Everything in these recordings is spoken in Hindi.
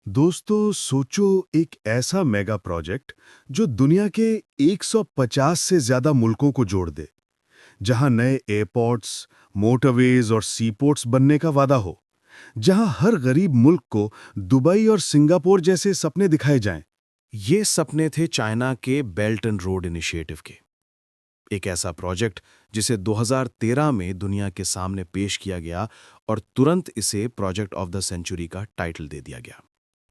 दोस्तों सोचो, एक ऐसा मेगा प्रोजेक्ट जो दुनिया के 150 से ज्यादा मुल्कों को जोड़ दे, जहां नए एयरपोर्ट्स, मोटरवेज और सीपोर्ट्स बनने का वादा हो, जहां हर गरीब मुल्क को दुबई और सिंगापुर जैसे सपने दिखाए जाएं। ये सपने थे चाइना के बेल्ट एंड रोड इनिशिएटिव के। एक ऐसा प्रोजेक्ट जिसे 2013 में दुनिया के सामने पेश किया गया और तुरंत इसे प्रोजेक्ट ऑफ द सेंचुरी का टाइटल दे दिया गया।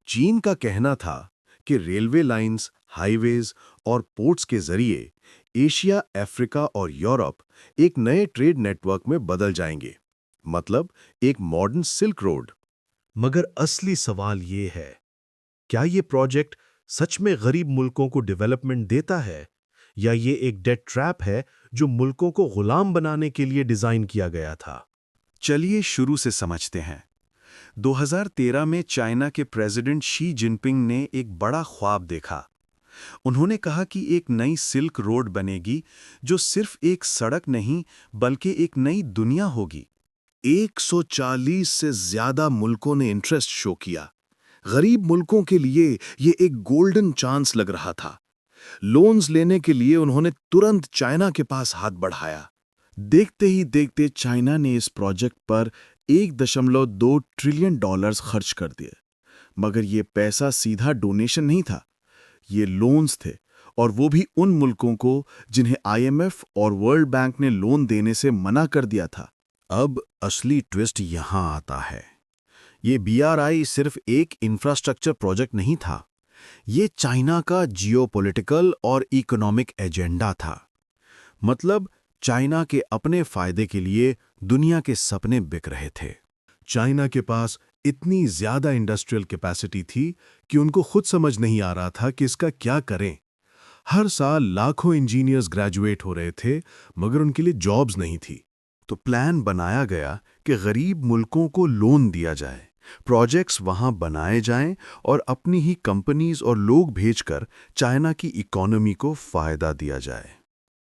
चीन का कहना था कि रेलवे लाइंस, हाईवेज और पोर्ट्स के जरिए एशिया, अफ्रीका और यूरोप एक नए ट्रेड नेटवर्क में बदल जाएंगे, मतलब एक मॉडर्न सिल्क रोड। मगर असली सवाल ये है, क्या ये प्रोजेक्ट सच में गरीब मुल्कों को डेवलपमेंट देता है या ये एक डेट ट्रैप है जो मुल्कों को गुलाम बनाने के लिए डिजाइन किया गया था? चलिए शुरू से समझते हैं। 2013 में चाइना के प्रेसिडेंट शी जिनपिंग ने एक बड़ा ख्वाब देखा। उन्होंने कहा कि एक नई सिल्क रोड बनेगी जो सिर्फ एक सड़क नहीं बल्कि एक नई दुनिया होगी। 140 से ज्यादा मुल्कों ने इंटरेस्ट शो किया। गरीब मुल्कों के लिए ये एक गोल्डन चांस लग रहा था। लोन्स लेने के लिए उन्होंने तुरंत चाइना के पास हाथ बढ़ाया। देखते ही देखते चाइना ने इस प्रोजेक्ट पर 1.2 ट्रिलियन डॉलर्स खर्च कर दिए। मगर ये पैसा सीधा डोनेशन नहीं था, ये लोन्स थे, और वो भी उन मुल्कों को जिन्हें आईएमएफ और वर्ल्ड बैंक ने लोन देने से मना कर दिया था। अब असली ट्विस्ट यहां आता है। ये बीआरआई सिर्फ एक इंफ्रास्ट्रक्चर प्रोजेक्ट नहीं था, ये चाइना का जियोपॉलिटिकल और इकोनॉमिक एजेंडा था। मतलब चाइना के अपने फायदे के लिए दुनिया के सपने बिक रहे थे। चाइना के पास इतनी ज्यादा इंडस्ट्रियल कैपेसिटी थी कि उनको खुद समझ नहीं आ रहा था कि इसका क्या करें। हर साल लाखों इंजीनियर्स ग्रेजुएट हो रहे थे, मगर उनके लिए जॉब्स नहीं थी। तो प्लान बनाया गया कि गरीब मुल्कों को लोन दिया जाए, प्रोजेक्ट्स वहां बनाए जाएं और अपनी ही कंपनीज और लोग भेजकर चाइना की इकोनॉमी को फायदा दिया जाए।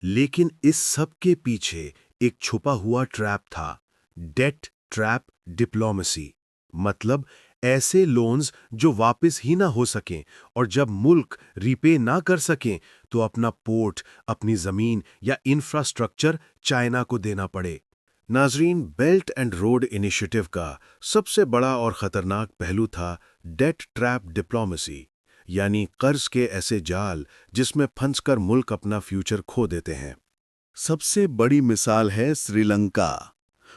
लेकिन इस सब के पीछे एक छुपा हुआ ट्रैप था, डेट ट्रैप डिप्लोमेसी। मतलब ऐसे लोन्स जो वापस ही ना हो सकें, और जब मुल्क रीपे ना कर सकें तो अपना पोर्ट, अपनी जमीन या इंफ्रास्ट्रक्चर चाइना को देना पड़े। नाजरीन, बेल्ट एंड रोड इनिशिएटिव का सबसे बड़ा और खतरनाक पहलू था डेट ट्रैप डिप्लोमेसी, यानी कर्ज के ऐसे जाल जिसमें फंसकर मुल्क अपना फ्यूचर खो देते हैं। सबसे बड़ी मिसाल है श्रीलंका।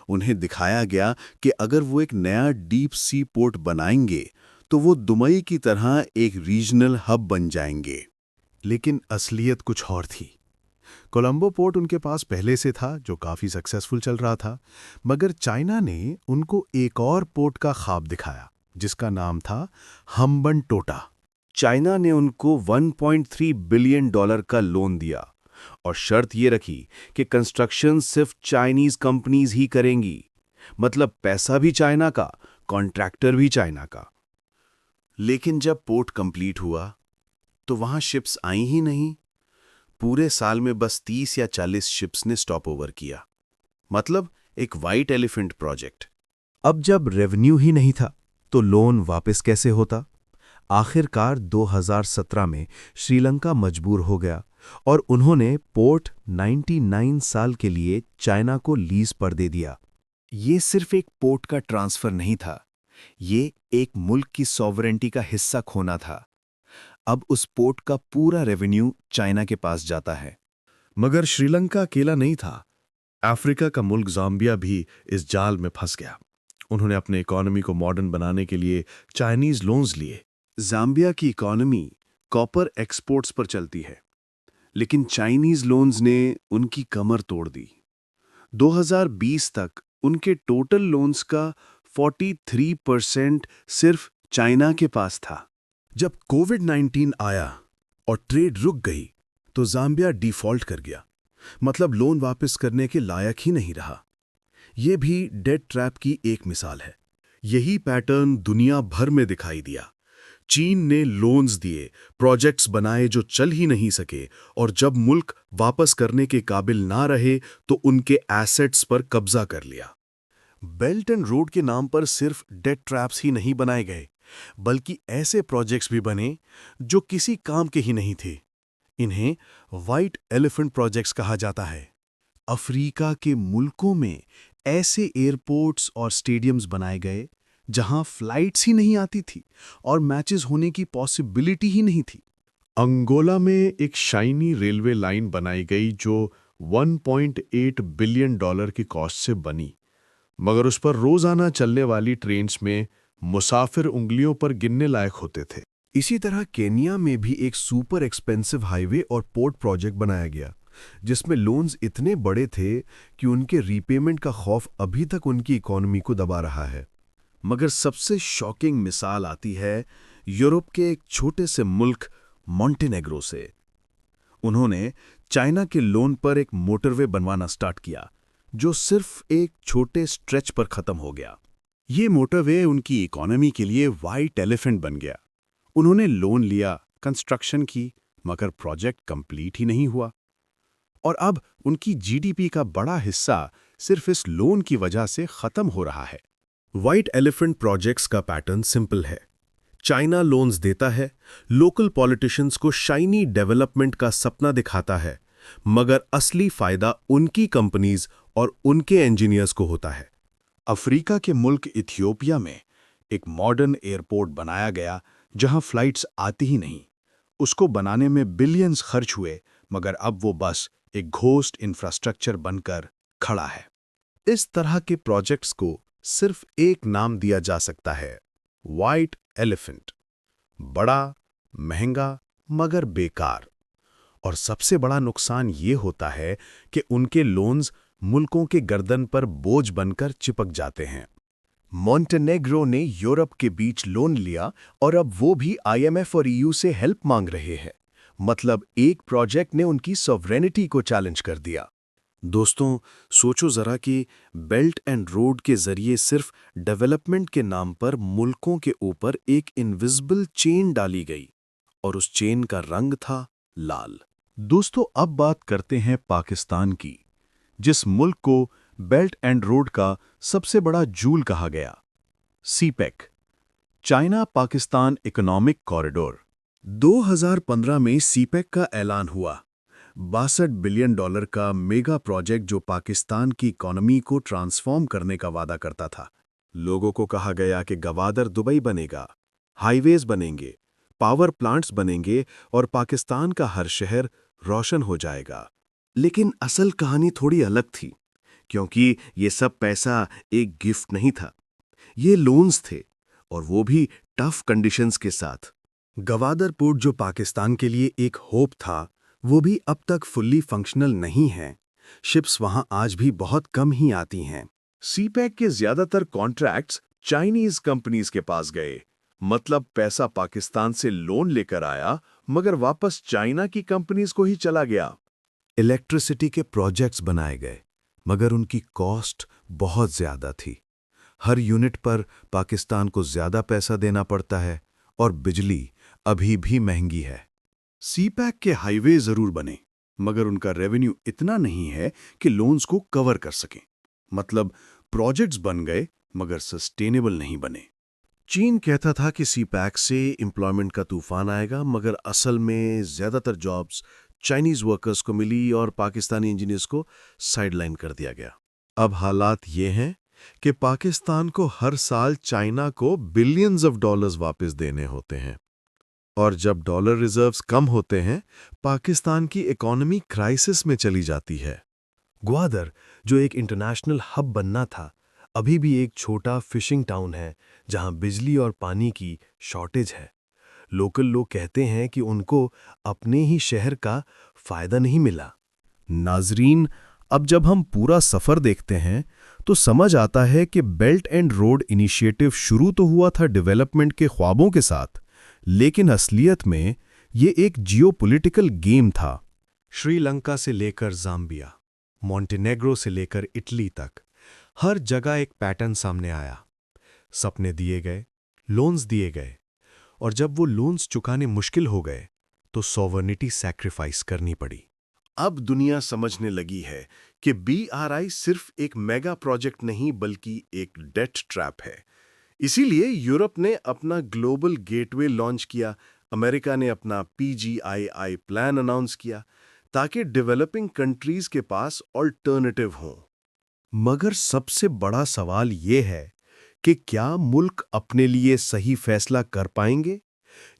उन्हें दिखाया गया कि अगर वो एक नया डीप सी पोर्ट बनाएंगे तो वो दुबई की तरह एक रीजनल हब बन जाएंगे। लेकिन असलियत कुछ और थी। कोलंबो पोर्ट उनके पास पहले से था, जो काफी सक्सेसफुल चल रहा था, मगर चाइना ने उनको एक और पोर्ट का ख्वाब दिखाया जिसका नाम था हम्बनटोटा। चाइना ने उनको 1.3 बिलियन डॉलर का लोन दिया और शर्त ये रखी कि कंस्ट्रक्शन सिर्फ चाइनीज कंपनीज ही करेंगी। मतलब पैसा भी चाइना का, कॉन्ट्रैक्टर भी चाइना का। लेकिन जब पोर्ट कंप्लीट हुआ तो वहां शिप्स आई ही नहीं। पूरे साल में बस 30 या 40 शिप्स ने स्टॉप ओवर किया। मतलब एक वाइट एलिफेंट प्रोजेक्ट। अब जब रेवेन्यू ही नहीं था तो लोन वापस कैसे होता? आखिरकार 2017 में श्रीलंका मजबूर हो गया और उन्होंने पोर्ट 99 साल के लिए चाइना को लीज पर दे दिया। ये सिर्फ एक पोर्ट का ट्रांसफर नहीं था, ये एक मुल्क की सॉवरेंटी का हिस्सा खोना था। अब उस पोर्ट का पूरा रेवेन्यू चाइना के पास जाता है। मगर श्रीलंका अकेला नहीं था। अफ्रीका का मुल्क ज़ाम्बिया भी इस जाल में फंस गया। उन्होंने अपने इकोनॉमी को मॉडर्न बनाने के लिए चाइनीज लोन्स लिए। ज़ाम्बिया की इकोनॉमी कॉपर एक्सपोर्ट्स पर चलती है, लेकिन चाइनीज लोन्स ने उनकी कमर तोड़ दी। 2020 तक उनके टोटल लोन्स का 43% सिर्फ चाइना के पास था। जब कोविड-19 आया और ट्रेड रुक गई तो ज़ाम्बिया डिफॉल्ट कर गया। मतलब लोन वापस करने के लायक ही नहीं रहा। यह भी डेट ट्रैप की एक मिसाल है। यही पैटर्न दुनिया भर में दिखाई दिया। चीन ने लोन्स दिए, प्रोजेक्ट्स बनाए जो चल ही नहीं सके, और जब मुल्क वापस करने के काबिल ना रहे तो उनके एसेट्स पर कब्जा कर लिया। बेल्ट एंड रोड के नाम पर सिर्फ डेट ट्रैप्स ही नहीं बनाए गए, बल्कि ऐसे प्रोजेक्ट्स भी बने जो किसी काम के ही नहीं थे। इन्हें व्हाइट एलिफेंट प्रोजेक्ट्स कहा जाता है। अफ्रीका के मुल्कों में ऐसे एयरपोर्ट्स और स्टेडियम्स बनाए गए जहां फ्लाइट्स ही नहीं आती थी और मैचेस होने की पॉसिबिलिटी ही नहीं थी। अंगोला में एक शाइनी रेलवे लाइन बनाई गई जो 1.8 बिलियन डॉलर की कॉस्ट से बनी, मगर उस पर रोजाना चलने वाली ट्रेन्स में मुसाफिर उंगलियों पर गिनने लायक होते थे। इसी तरह केन्या में भी एक सुपर एक्सपेंसिव हाईवे और पोर्ट प्रोजेक्ट बनाया गया, जिसमें लोन्स इतने बड़े थे कि उनके रीपेमेंट का खौफ अभी तक उनकी इकोनॉमी को दबा रहा है। मगर सबसे शॉकिंग मिसाल आती है यूरोप के एक छोटे से मुल्क मॉन्टेनेग्रो से। उन्होंने चाइना के लोन पर एक मोटरवे बनवाना स्टार्ट किया, जो सिर्फ एक छोटे स्ट्रेच पर खत्म हो गया। ये मोटरवे उनकी इकोनॉमी के लिए व्हाइट एलिफेंट बन गया। उन्होंने लोन लिया, कंस्ट्रक्शन की, मगर प्रोजेक्ट कंप्लीट ही नहीं हुआ। और अब उनकी जीडीपी का बड़ा हिस्सा सिर्फ इस लोन की वजह से खत्म हो रहा है। व्हाइट एलिफेंट प्रोजेक्ट्स का पैटर्न सिंपल है। चाइना लोन्स देता है, लोकल पॉलिटिशियंस को शाइनी डेवलपमेंट का सपना दिखाता है, मगर असली फायदा उनकी कंपनीज और उनके इंजीनियर्स को होता है। अफ्रीका के मुल्क इथियोपिया में एक मॉडर्न एयरपोर्ट बनाया गया जहां फ्लाइट्स आती ही नहीं। उसको बनाने में बिलियंस खर्च हुए, मगर अब वो बस एक घोस्ट इंफ्रास्ट्रक्चर बनकर खड़ा है। इस तरह के प्रोजेक्ट्स को सिर्फ एक नाम दिया जा सकता है, व्हाइट एलिफेंट। बड़ा, महंगा, मगर बेकार। और सबसे बड़ा नुकसान ये होता है कि उनके लोन्स मुल्कों के गर्दन पर बोझ बनकर चिपक जाते हैं। मॉन्टेनेग्रो ने यूरोप के बीच लोन लिया और अब वो भी आईएमएफ और ईयू से हेल्प मांग रहे हैं। मतलब एक प्रोजेक्ट ने उनकी सॉवरेनिटी को चैलेंज कर दिया। दोस्तों, सोचो जरा कि बेल्ट एंड रोड के जरिए सिर्फ डेवलपमेंट के नाम पर मुल्कों के ऊपर एक इनविजिबल चेन डाली गई, और उस चेन का रंग था लाल। दोस्तों, अब बात करते हैं पाकिस्तान की, जिस मुल्क को बेल्ट एंड रोड का सबसे बड़ा जूल कहा गया। CPEC, China Pakistan economic corridor. 2015 में सीपेक का ऐलान हुआ। 62 बिलियन डॉलर का मेगा प्रोजेक्ट जो पाकिस्तान की इकोनॉमी को ट्रांसफॉर्म करने का वादा करता था। लोगों को कहा गया कि गवादर दुबई बनेगा, हाईवेज बनेंगे, पावर प्लांट्स बनेंगे और पाकिस्तान का हर शहर रोशन हो जाएगा। लेकिन असल कहानी थोड़ी अलग थी, क्योंकि ये सब पैसा एक गिफ्ट नहीं था। ये लोन्स थे, और वो भी टफ कंडीशंस के साथ। गवादर पोर्ट जो पाकिस्तान के लिए एक होप था, वो भी अब तक फुल्ली फंक्शनल नहीं है। शिप्स वहां आज भी बहुत कम ही आती हैं। सीपेक के ज्यादातर कॉन्ट्रैक्ट्स चाइनीज कंपनीज के पास गए। मतलब पैसा पाकिस्तान से लोन लेकर आया, मगर वापस चाइना की कंपनीज को ही चला गया। इलेक्ट्रिसिटी के प्रोजेक्ट्स बनाए गए, मगर उनकी कॉस्ट बहुत ज्यादा थी। हर यूनिट पर पाकिस्तान को ज्यादा पैसा देना पड़ता है, और बिजली अभी भी महंगी है। सीपैक के हाईवे जरूर बने, मगर उनका रेवेन्यू इतना नहीं है कि लोन्स को कवर कर सकें। मतलब प्रोजेक्ट्स बन गए, मगर सस्टेनेबल नहीं बने। चीन कहता था कि सीपैक से एम्प्लॉयमेंट का तूफान आएगा, मगर असल में ज्यादातर जॉब्स चाइनीज वर्कर्स को मिली और पाकिस्तानी इंजीनियर्स को साइडलाइन कर दिया गया। अब हालात ये हैं कि पाकिस्तान को हर साल चाइना को बिलियंस ऑफ डॉलर्स वापस देने होते हैं, और जब डॉलर रिजर्व्स कम होते हैं, पाकिस्तान की इकोनॉमी क्राइसिस में चली जाती है। ग्वादर, जो एक इंटरनेशनल हब बनना था, अभी भी एक छोटा फिशिंग टाउन है जहां बिजली और पानी की शॉर्टेज है। लोकल लोग कहते हैं कि उनको अपने ही शहर का फायदा नहीं मिला। नाजरीन, अब जब हम पूरा सफर देखते हैं तो समझ आता है कि बेल्ट एंड रोड इनिशिएटिव शुरू तो हुआ था डेवलपमेंट के ख्वाबों के साथ, लेकिन असलियत में ये एक जियोपॉलिटिकल गेम था। श्रीलंका से लेकर जाम्बिया, मॉन्टेनेग्रो से लेकर इटली तक, हर जगह एक पैटर्न सामने आया। सपने दिए गए, लोन्स दिए गए, और जब वो लोन्स चुकाने मुश्किल हो गए तो सॉवर्निटी सैक्रिफाइस करनी पड़ी। अब दुनिया समझने लगी है कि BRI सिर्फ एक मेगा प्रोजेक्ट नहीं बल्कि एक डेट ट्रैप है। इसीलिए यूरोप ने अपना ग्लोबल गेटवे लॉन्च किया, अमेरिका ने अपना PGII प्लान अनाउंस किया, ताकि डेवलपिंग कंट्रीज के पास ऑल्टरनेटिव हों। मगर सबसे बड़ा सवाल ये है कि क्या मुल्क अपने लिए सही फैसला कर पाएंगे,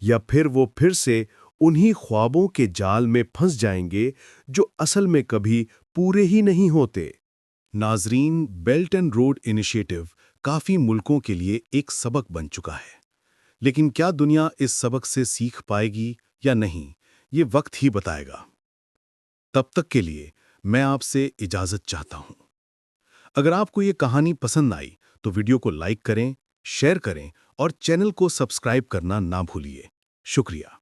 या फिर वो फिर से उन्हीं ख्वाबों के जाल में फंस जाएंगे जो असल में कभी पूरे ही नहीं होते। नाजरीन, बेल्ट एंड रोड इनिशिएटिव काफी मुल्कों के लिए एक सबक बन चुका है, लेकिन क्या दुनिया इस सबक से सीख पाएगी या नहीं, ये वक्त ही बताएगा। तब तक के लिए मैं आपसे इजाजत चाहता हूं। अगर आपको ये कहानी पसंद आई तो वीडियो को लाइक करें, शेयर करें और चैनल को सब्सक्राइब करना ना भूलिए। शुक्रिया।